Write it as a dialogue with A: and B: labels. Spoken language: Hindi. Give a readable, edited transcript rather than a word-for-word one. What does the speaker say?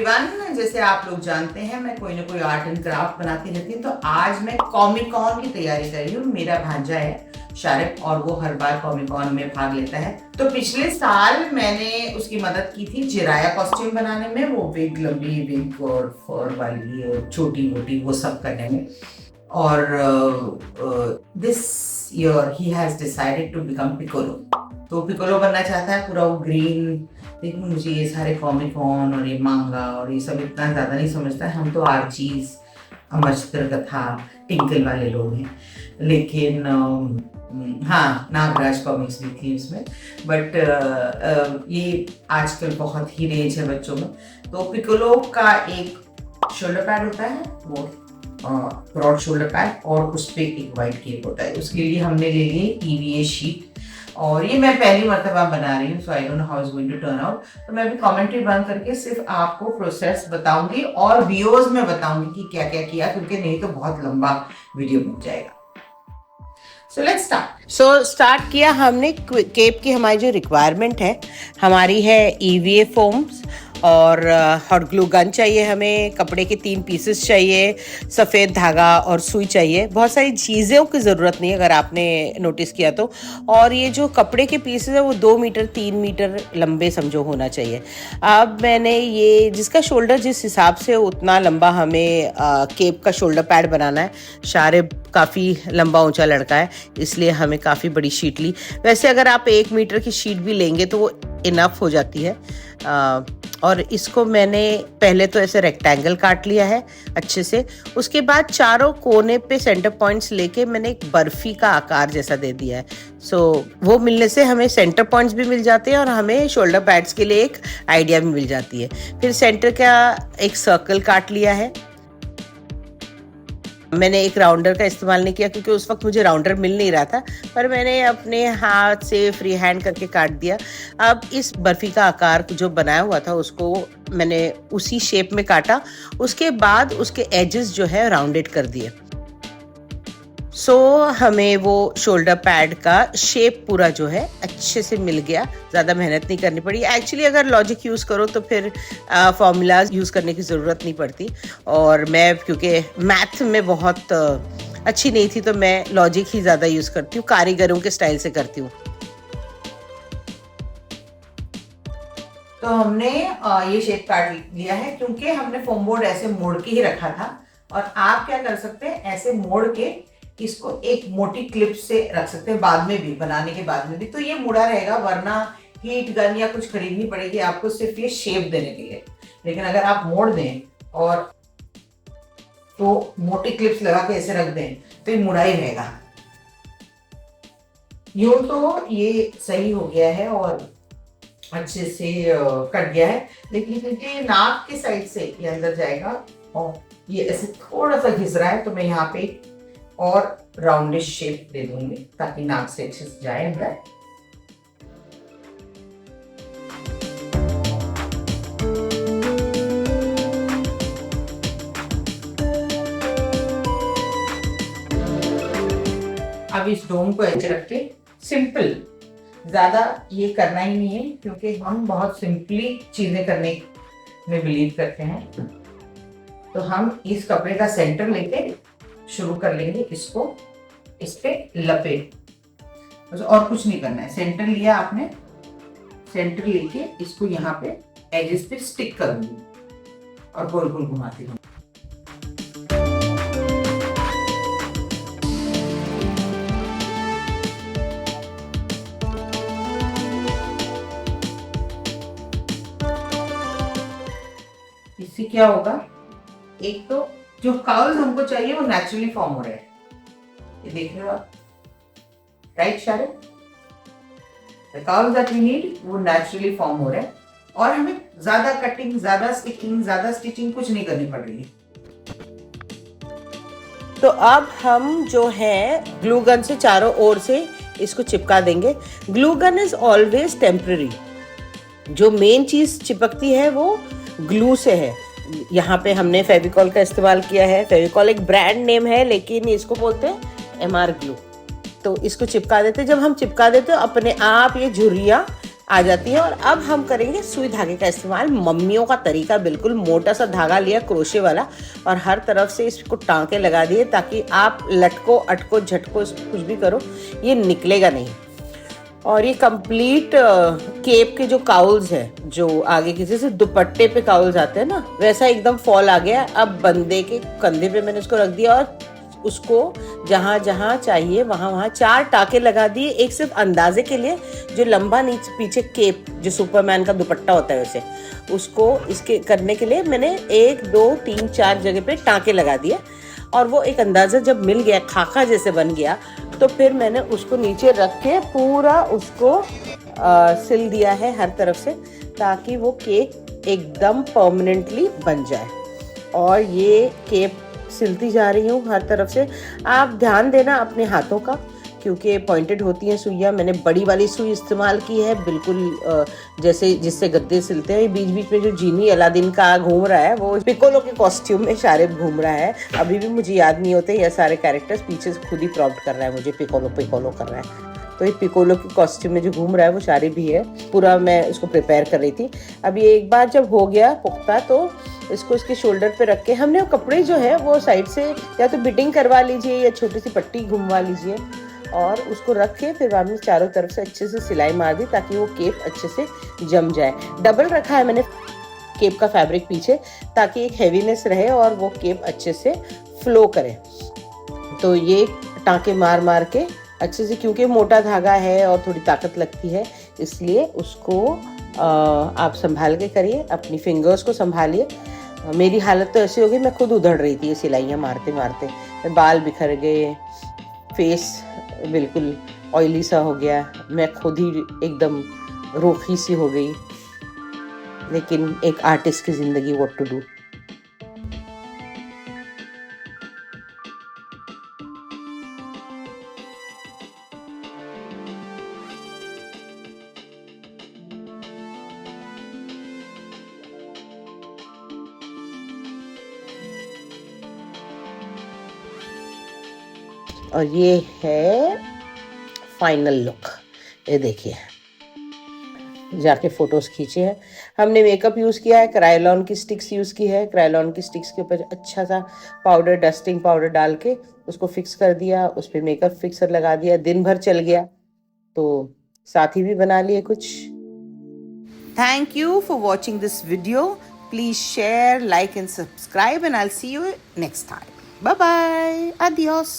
A: एवरीवन, जैसे आप लोग जानते हैं मैं कोई ना कोई आर्ट एंड क्राफ्ट बनाती रहती हूँ। तो आज मैं कॉमिक कॉन की तैयारी कर रही हूँ। मेरा भांजा है शारिफ और वो हर बार कॉमिक कॉन में भाग लेता है। तो पिछले साल मैंने उसकी मदद की थी जिराया कॉस्ट्यूम बनाने में, वो विग, लंबी विग और फर वाली और छोटी मोटी वो सब करने में। और this year he has decided to become Piccolo. तो पिकोलो बनना चाहता है, पूरा वो ग्रीन। देखो मुझे ये सारे कॉमिक कॉन और ये मांगा और ये सब इतना ज़्यादा नहीं समझता है। हम तो आर्चीज, अमर चित्रकथा, टिंकल वाले लोग हैं। लेकिन हाँ, नागराज कॉमिक्स भी थी उसमें। बट ये आजकल बहुत ही रेंज है बच्चों में। तो पिकोलो का एक शोल्डर पैड होता है, वो ब्रॉड शोल्डर पैड, और उस पर एक वाइट केप होता है। उसके लिए हमने ले ली EVA शीट, और ये मैं पहली मर्तबा बना रही हूँ, so I don't know how is going to turn out. तो मैं भी कमेंट्री बंद करके सिर्फ आपको प्रोसेस बताऊंगी और वीडियोस में बताऊंगी कि क्या क्या किया, क्योंकि नहीं तो बहुत लंबा वीडियो बन जाएगा। So let's start. स्टार्ट किया हमने केप की। हमारी जो रिक्वायरमेंट है हमारी है EVA फोम्स, और हॉट ग्लू गन चाहिए हमें, कपड़े के 3 पीसेस चाहिए, सफ़ेद धागा और सुई चाहिए। बहुत सारी चीज़ों की ज़रूरत नहीं है अगर आपने नोटिस किया तो। और ये जो कपड़े के पीसेस है वो 2 मीटर 3 मीटर लंबे समझो होना चाहिए। अब मैंने ये जिसका शोल्डर जिस हिसाब से उतना लंबा हमें केप का शोल्डर पैड बनाना है। शारिब काफ़ी लंबा ऊंचा लड़का है, इसलिए हमें काफ़ी बड़ी शीट ली। वैसे अगर आप 1 मीटर की शीट भी लेंगे तो वो इनफ हो जाती है। और इसको मैंने पहले तो ऐसे रेक्टेंगल काट लिया है अच्छे से। उसके बाद चारों कोने पे सेंटर पॉइंट्स लेके मैंने एक बर्फी का आकार जैसा दे दिया है। सो वो मिलने से हमें सेंटर पॉइंट्स भी मिल जाते हैं और हमें शोल्डर पैड्स के लिए एक आइडिया भी मिल जाती है। फिर सेंटर का एक सर्कल काट लिया है। मैंने एक राउंडर का इस्तेमाल नहीं किया क्योंकि उस वक्त मुझे राउंडर मिल नहीं रहा था, पर मैंने अपने हाथ से फ्री हैंड करके काट दिया। अब इस बर्फी का आकार जो बनाया हुआ था उसको मैंने उसी शेप में काटा। उसके बाद उसके एजेस जो है राउंडेड कर दिए। सो हमें वो शोल्डर पैड का शेप पूरा जो है अच्छे से मिल गया। ज़्यादा मेहनत नहीं करनी पड़ी। एक्चुअली अगर लॉजिक यूज़ करो तो फिर फॉर्मूलाज यूज़ करने की ज़रूरत नहीं पड़ती। और मैं क्योंकि मैथ में बहुत अच्छी नहीं थी तो मैं लॉजिक ही ज़्यादा यूज़ करती हूँ, कारीगरों के स्टाइल से करती हूँ। तो हमने ये शेप काट लिया है क्योंकि हमने फोम बोर्ड ऐसे मोड़ के ही रखा था। और आप क्या कर सकते हैं, ऐसे मोड़ के इसको एक मोटी क्लिप से रख सकते हैं, बाद में भी, बनाने के बाद में भी। तो ये मुड़ा रहेगा, वरना हीट गन या कुछ खरीदनी पड़ेगी आपको सिर्फ ये शेप देने के लिए। लेकिन अगर आप मोड़ दें और तो मोटी क्लिप्स लगा के ऐसे रख दें तो ये मुड़ा ही रहेगा। यूं तो ये सही हो गया है और अच्छे से कट गया है, लेकिन क्योंकि नाक के साइड से ये अंदर जाएगा और ये ऐसे थोड़ा सा घिस रहा है, तो मैं यहाँ पे और राउंडिश शेप दे दूंगी ताकि नाक से अच्छे से जाए अंदर। अब इस डोम को ऐसे रख के सिंपल, ज्यादा ये करना ही नहीं है क्योंकि हम बहुत सिंपली चीजें करने में बिलीव करते हैं। तो हम इस कपड़े का सेंटर लेके शुरू कर लेंगे, इसको इस पे लपेट, बस और कुछ नहीं करना है। सेंटर लिया आपने, सेंटर लेके इसको यहाँ पे एजेस पे स्टिक करूंगी और गोल गोल घुमाती हूँ। इससे क्या होगा, एक तो जो कर्ल्स हमको चाहिए वो नेचुरली फॉर्म हो रहे हैं। ये देख रहे हो आप, right Sharif? The curls that we need वो नेचुरली फॉर्म हो रहे हैं और हमें ज्यादा कटिंग, ज्यादा स्टिचिंग, ज्यादा स्टिचिंग कुछ नहीं करनी पड़ रही है। तो अब हम जो है ग्लू गन से चारों ओर से इसको चिपका देंगे। Glue gun is always temporary. जो मेन चीज चिपकती है वो ग्लू से है। यहाँ पे हमने फेविकॉल का इस्तेमाल किया है। फेविकॉल एक ब्रांड नेम है, लेकिन इसको बोलते हैं MR ग्लू। तो इसको चिपका देते। जब हम चिपका देते अपने आप ये झुर्रियाँ
B: आ जाती है। और अब हम करेंगे सुई धागे का इस्तेमाल, मम्मियों का तरीका, बिल्कुल मोटा सा धागा लिया क्रोशे वाला और हर तरफ से इसको टांके लगा दिए ताकि आप लटको अटको झटको कुछ भी करो ये निकलेगा नहीं। और ये कंप्लीट केप के जो काउल्स है, जो आगे की जैसे दुपट्टे पे काउल्स आते हैं ना, वैसा एकदम फॉल आ गया। अब बंदे के कंधे पे मैंने उसको रख दिया और उसको जहाँ जहाँ चाहिए वहाँ वहाँ 4 टाके लगा दिए, एक सिर्फ अंदाजे के लिए, जो लंबा नीचे पीछे केप जो सुपरमैन का दुपट्टा होता है वैसे, उसको इसके करने के लिए मैंने 1 2 3 4 जगह पे टाके लगा दिए। और वो एक अंदाज़ा जब मिल गया, खाका जैसे बन गया, तो फिर मैंने उसको नीचे रख के पूरा उसको सिल दिया है हर तरफ से, ताकि वो केक एकदम परमानेंटली बन जाए। और ये केक सिलती जा रही हूँ हर तरफ से। आप ध्यान देना अपने हाथों का, क्योंकि पॉइंटेड होती हैं सुइयाँ। मैंने बड़ी वाली सुई इस्तेमाल की है, बिल्कुल जैसे जिससे गद्दे सिलते हैं। बीच बीच में जो जीनी अलादीन का घूम रहा है वो पिकोलो के कॉस्ट्यूम में शारिब घूम रहा है। अभी भी मुझे याद नहीं होते ये सारे कैरेक्टर्स, पीछे से खुद ही प्रॉम्प्ट कर रहा है मुझे, पिकोलो पिकोलो कर रहा है। तो ये पिकोलो के कॉस्ट्यूम में जो घूम रहा है वो शारिब ही है। पूरा मैं उसको प्रिपेयर कर रही थी। अब ये एक बार जब हो गया पुख्ता तो इसको इसके शोल्डर पे रख के हमने वो कपड़े जो है वो साइड से या तो बिटिंग करवा लीजिए या छोटी सी पट्टी घुमवा लीजिए और उसको रख के फिर बाद में चारों तरफ से अच्छे से सिलाई मार दी ताकि वो केप अच्छे से जम जाए। डबल रखा है मैंने केप का फैब्रिक पीछे, ताकि एक हैवीनेस रहे और वो केप अच्छे से फ्लो करे। तो ये टाँके मार मार के अच्छे से, क्योंकि मोटा धागा है और थोड़ी ताकत लगती है, इसलिए उसको आप संभाल के करिए, अपनी फिंगर्स को संभालिए। मेरी हालत तो ऐसी हो गई, मैं खुद उधड़ रही थी ये सिलाइयाँ मारते मारते। बाल बिखर गए, फेस बिल्कुल ऑयली सा हो गया, मैं खुद ही एकदम रूखी सी हो गई। लेकिन एक आर्टिस्ट की ज़िंदगी, व्हाट टू डू। और ये है फाइनल लुक, ये देखिए। जाके फोटोज खींचे हैं। हमने मेकअप यूज़ किया है, क्रायोलॉन की स्टिक्स यूज़ की है। क्रायोलॉन की स्टिक्स के ऊपर अच्छा सा पाउडर, डस्टिंग पाउडर डाल के उसको फिक्स कर दिया, उस पर मेकअप फिक्सर लगा दिया, दिन भर चल गया। तो साथी भी बना लिए कुछ। Thank you for watching this video. Please share, like and subscribe, and I will see you next time. Bye bye, adios.